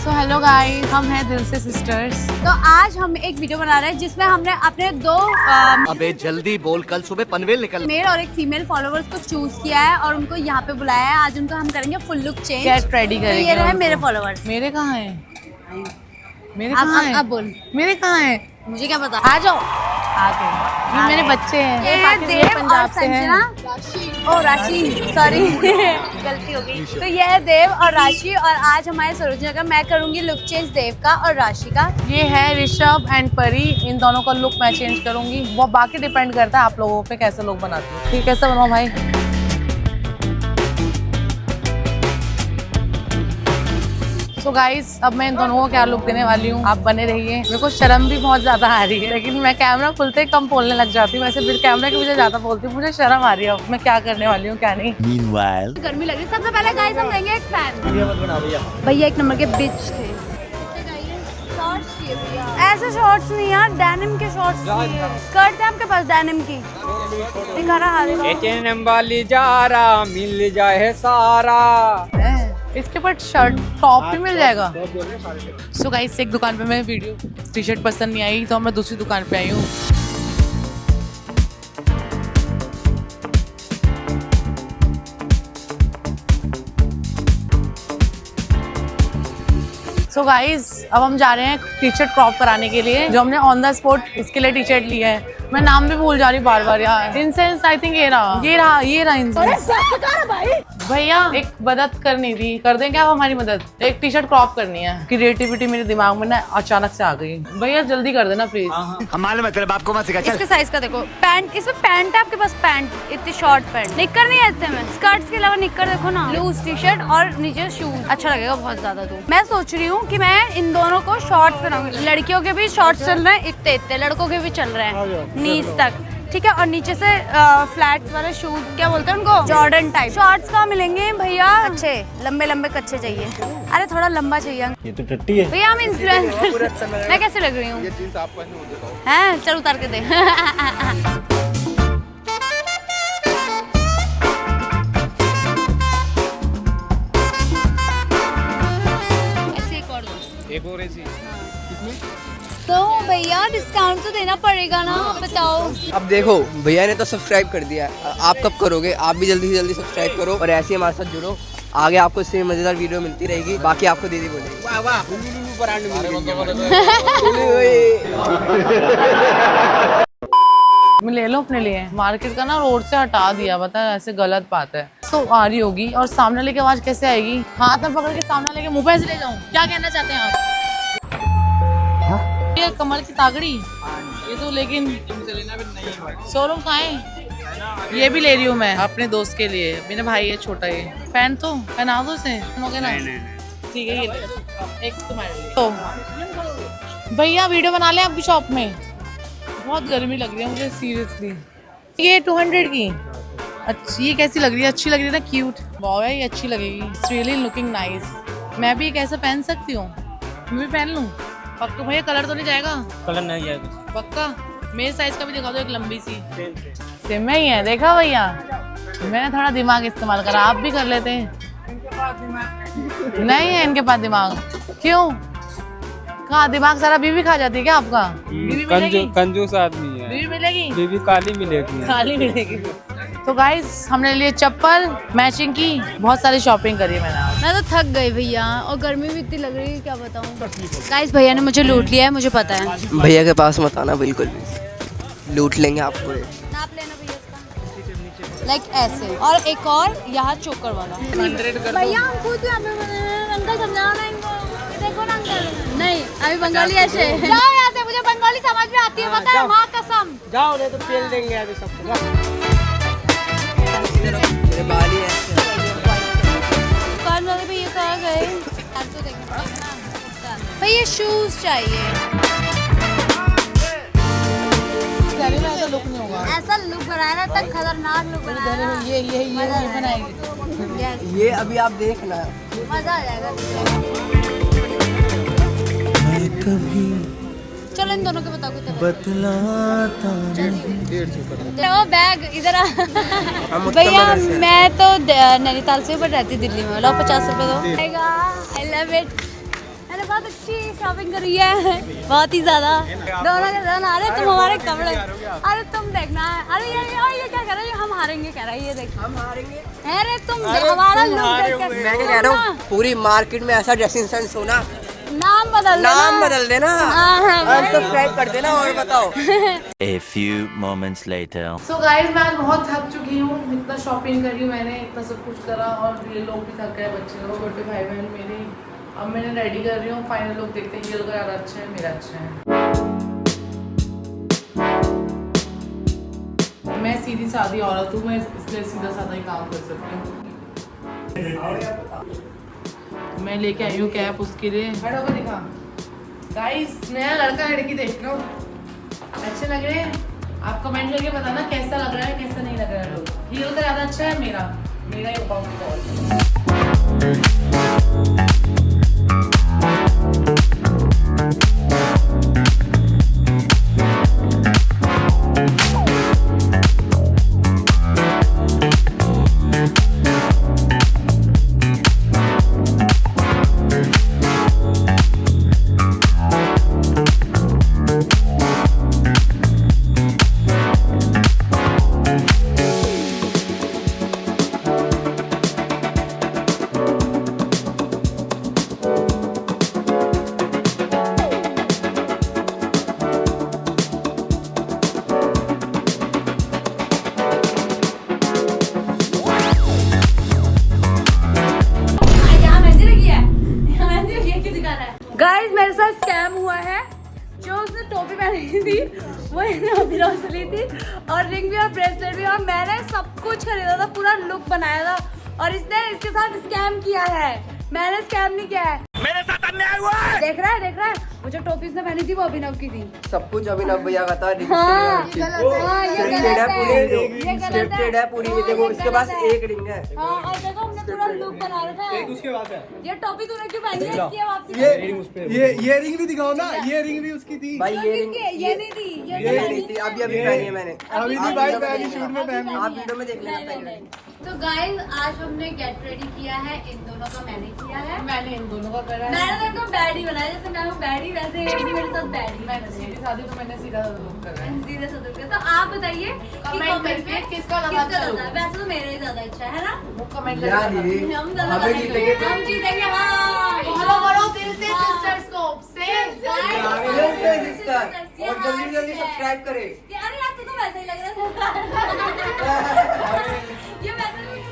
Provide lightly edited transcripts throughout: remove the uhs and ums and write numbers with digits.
So hello guys, हम हैं दिल से सिस्टर्स। तो आज हम एक वीडियो बना रहे हैं जिसमें हमने अपने दो अबे जल्दी बोल, कल सुबह पनवेल निकल। मेल और एक फीमेल फॉलोवर्स को चूज किया है और उनको यहाँ पे बुलाया है। आज उनको हम करेंगे full look change. Get ready तो करेंगे। ये रहे मेरे फॉलोवर्स। मेरे कहाँ हैं? मेरे कहाँ हैं? अब बोल, मेरे कहाँ हैं? मुझे क्या पता। आ जाओ। आ गए। ये मेरे बच्चे हैं। ये है पाकिस्तान, देव और पंजाब से हैं। संजना। ओ राशि, सॉरी गलती हो गई। तो ये है देव और राशि और आज हमारे सरोजना का मैं करूंगी लुक चेंज देव का और राशि का। ये है ऋषभ एंड परी, इन दोनों का लुक मैं चेंज करूंगी। वो बाकी डिपेंड करता है आप लोगों पे कैसे लोग बनाते हो। ठीक है, कैसे बनाओ भाई? सो गाइस, अब मैं इन दोनों को क्या लुक देने वाली हूँ, आप बने रहिए। मेरे को शर्म भी बहुत ज्यादा आ रही है, लेकिन मैं कैमरा खुलते ही कम बोलने लग जाती हूँ। वैसे फिर कैमरा की वजह ज्यादा बोलती हूँ, मुझे शर्म आ रही है। अब मैं क्या करने वाली हूँ क्या नहीं। Meanwhile, गर्मी लग रही है। सबसे पहले गाइस हम लेंगे एक फैन। भैया एक नंबर के बिच थे। ऐसे शॉर्ट्स नहीं यार, डेनिम के शॉर्ट्स चाहिए। स्कर्ट है आपके पास डेनिम की? दिखा रहा है। H&M वाली जा रहा मिल जाए सारा। इसके ऊपर शर्ट टॉप भी मिल जाएगा। सो गाइस, एक दुकान पे मैं वीडियो टी शर्ट पसंद नहीं आई तो मैं दूसरी दुकान पे आई हूँ। सो गाइस, अब हम जा रहे हैं टी शर्ट क्रॉप कराने के लिए, जो हमने ऑन द स्पॉट इसके लिए टी शर्ट लिया है। मैं नाम भी भूल जा रही बार बार यार। इंसेंस, आई थिंक ये रहा इंसेंस। भैया एक मदद करनी थी, कर दें क्या आप हमारी मदद? एक टी शर्ट क्रॉप करनी है। क्रिएटिविटी मेरे दिमाग में ना अचानक से आ गई। भैया जल्दी कर देना प्लीज। हम मालूम है तेरे बाप को मत सिखा। चल इसके साइज का देखो। पैंट, इसमें पैंट है आपके पास? पैंट इतनी शॉर्ट पैंट, निक्कर नहीं है इतने में। स्कर्ट्स के अलावा निक्कर देखो ना, लूज टी शर्ट और नीचे शूज। अच्छा लगेगा बहुत ज्यादा। तो मैं सोच रही हूँ कि मैं इन दोनों को शॉर्ट्स बनाऊंगी। लड़कियों के भी शॉर्ट्स चल रहे हैं इतने इतने, लड़कों के भी चल रहे हैं नीज तक। ठीक है, और नीचे से फ्लैट्स वाले शूज, क्या बोलते हैं उनको, जॉर्डन टाइप। शॉर्ट्स कहाँ मिलेंगे भैया? अच्छे लंबे लंबे कच्चे चाहिए। अरे थोड़ा लंबा चाहिए। ये तो टट्टी है। भैया हम इन्फ्लुएंसर। मैं कैसे लग रही हूँ? हैं, चल उतार के दे। ऐसे एक और दो। एक और ऐसी। तो भैया डिस्काउंट तो देना पड़ेगा ना, बताओ। अब देखो, भैया ने तो सब्सक्राइब कर दिया है, आप कब करोगे? आप भी जल्दी से जल्दी सब्सक्राइब करो और ऐसे ही हमारे साथ जुड़ो। आगे आपको इससे मजेदार वीडियो मिलती रहेगी। बाकी आपको दीदी बोलेगी। वाह वाह, मैं ले लो अपने लिए। मार्केट का ना रोड से हटा दिया, बता ऐसे गलत बात है। तो आ रही होगी और सामने लेके आवाज कैसे आएगी? हाथ में पकड़ के सामने लेके मुंह पे ऐसे ले जाऊं? क्या कहना चाहते हैं आप? ये कमर की तागड़ी, ये तो लेकिन शोरूम कहाँ है? ये भी ले रही हूँ मैं अपने दोस्त के लिए। मेरा भाई है छोटा, ये पहन तो पहना दो उसे। ना ठीक है, ये ले। एक तुम्हारे लिए। तो भैया वीडियो बना ले आपकी शॉप में। बहुत गर्मी लग रही है मुझे सीरियसली। ये 200 की अच्छी, ये कैसी लग रही है? अच्छी लग रही है ना, क्यूट। वाह ये अच्छी लगेगी। It's really looking nice. मैं भी एक ऐसा पहन सकती हूँ? मैं भी पहन लूँ? पक्का भैया? कलर तो नहीं जाएगा? कलर नहीं जाएगा पक्का? मेरे साइज का भी दिखा दो, एक लंबी सी। सेम में ही है, देखा भैया? मैंने थोड़ा दिमाग इस्तेमाल करा, आप भी कर लेते हैं। नहीं है इनके पास दिमाग। क्यों? कहाँ दिमाग सारा बीवी खा जाती है क्या आपका? बीवी मिलेगी? कंजूस आदमी है। बीवी मिलेगी? बीवी काली मिलेगी। खाली मिलेगी। तो गाइस, हमने लिए चप्पल मैचिंग की, बहुत सारी शॉपिंग करी है मैंने। मैं तो थक गई भैया, और गर्मी भी इतनी लग रही है, क्या बताऊँ। गाइस भैया ने मुझे लूट लिया है, मुझे पता है। भैया के पास मत आना बिल्कुल भी, लूट लेंगे आपको। नाप लेना भैया इसका, लाइक ऐसे। और एक और यहाँ चोकर वाला। भैया हम खुद यहाँ पे बने हैं, अंकल समझाओ ना इनको। देखो ना अंकल। नहीं, अभी बंगाली ऐसे। जाओ यहाँ से, मुझे बंगाली समझ में आती है, पता है, माँ कसम। जाओ, नहीं तो पेल देंगे अभी सबको। मेरे बाल ही ऐसे हैं। दुकान वाले भैया कहाँ गए? तो देखना पड़ेगा ना। भैया शूज चाहिए। ऐसा लुक नहीं होगा। ऐसा लुक बनाया ना, तक खतरनाक लुक बनाया। ये बनाएगी। Yes, ये अभी आप देखना, मजा आ जाएगा। चलो इन दोनों के बताओ कुछ बतलाता नहीं। बैग इधर आ। भैया मैं तो नैनीताल से ऊपर रहती दिल्ली में। लो 50 रुपए दो। I love it. अरे साथ अच्छी शॉपिंग करी है, बहुत ही ज्यादा। दोनों के दोनों, अरे तुम हमारे कपड़े, अरे तुम देखना है, अरे ये क्या कह रहा है, हम हारेंगे कह रहा है, ये देख हम हारेंगे। अरे तुम हमारा लुक देख के मैं क्या कह रहा हूँ, पूरी मार्केट में ऐसा ड्रेसिंग सेंस होना, नाम बदल देना, सब्सक्राइब कर देना और बताओ। A few moments later. So guys मैं आज बहुत थक चुकी हूँ, इतना शॉपिंग करी मैंने, इतना सब कुछ करा और ये लोग भी थक गए, बच्चे लोग, छोटे भाई बहन मेरे। अब मैंने रेडी कर रही हूँ, फाइनल लोग देखते हैं, ये लोग ज़्यादा अच्छा है, मेरा अच्छा है। मैं सीधी सादी औरत हूँ, मैं इसलिए सीधा साधा ही काम कर सकती हूँ। मैं लेके आई हूँ कैप उसके लिए, हटो को दिखा। गाइस नया लड़का लड़की देख लो, अच्छे लग रहे हैं? आप कमेंट करके बताना कैसा लग रहा है, कैसा नहीं लग रहा है। लोग हीरो का ज़्यादा अच्छा है, मेरा ही गाइस मेरे साथ स्कैम हुआ है। जो उसने टोपी पहनी थी वो इसने अभिनव से ली थी, और रिंग भी और ब्रेसलेट भी, और मैंने सब कुछ खरीदा था, पूरा लुक बनाया था, और इसने इसके साथ स्कैम किया है। मैंने स्कैम नहीं किया है, मेरे साथ अन्याय हुआ है। देख रहा है वो जो टोपी उसने पहनी थी वो अभिनव की थी। सब कुछ अभिनव भैया का था। हाँ, ये गलत है पूरी। देखो इसके पास एक रिंग है। हाँ, और देखो हमने पूरा लुक बना रखा है। उसके पास है। ये टोपी तूने क्यों पहनी है? इसकी वापसी ये रिंग भी दिखाओ ना, ये रिंग भी उसकी थी भाई। ये रिंग ये नहीं थी, ये नहीं थी, अभी पहनी है मैंने। अभी भी भाई पहली शूट में पहनी। आप वीडियो में देख लेना। तो गाइस आज हमने गेट रेडी किया है, इन दोनों का मैंने किया है। मैंने इन दोनों का करा है। मैंने तो इनको बैडी बनाया, जैसे मैं हूँ बैडी वैसे ये भी मेरे साथ बैडी। मैंने सीधी सादी तो मैंने सीधा लुक करा है। सीधे साधे के। तो आप बताइए कमेंट करके किसका ज़्यादा अच्छा लगा। वैसे तो मेरा ही ज्यादा अच्छा है ना, वो कमेंट यार करके ये हम ज़्यादा हमें जीतेंगे। हम जीतेंगे। हाँ, फॉलो करो दिल से सिस्टर्स को से और जल्दी सब्सक्राइब करें। यार यार तो वैसे ही लग रहा था। ये वैसे भी मुझे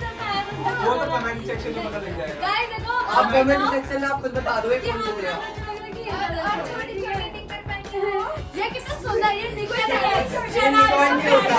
वो तो कमेंट सेक्शन में पता लग जाएगा। गाइस देखो आप कमेंट सेक्शन में आप खुद बता दो कौन बोल रहा है। ये कितना सुंदर, ये निको ये निको नहीं होता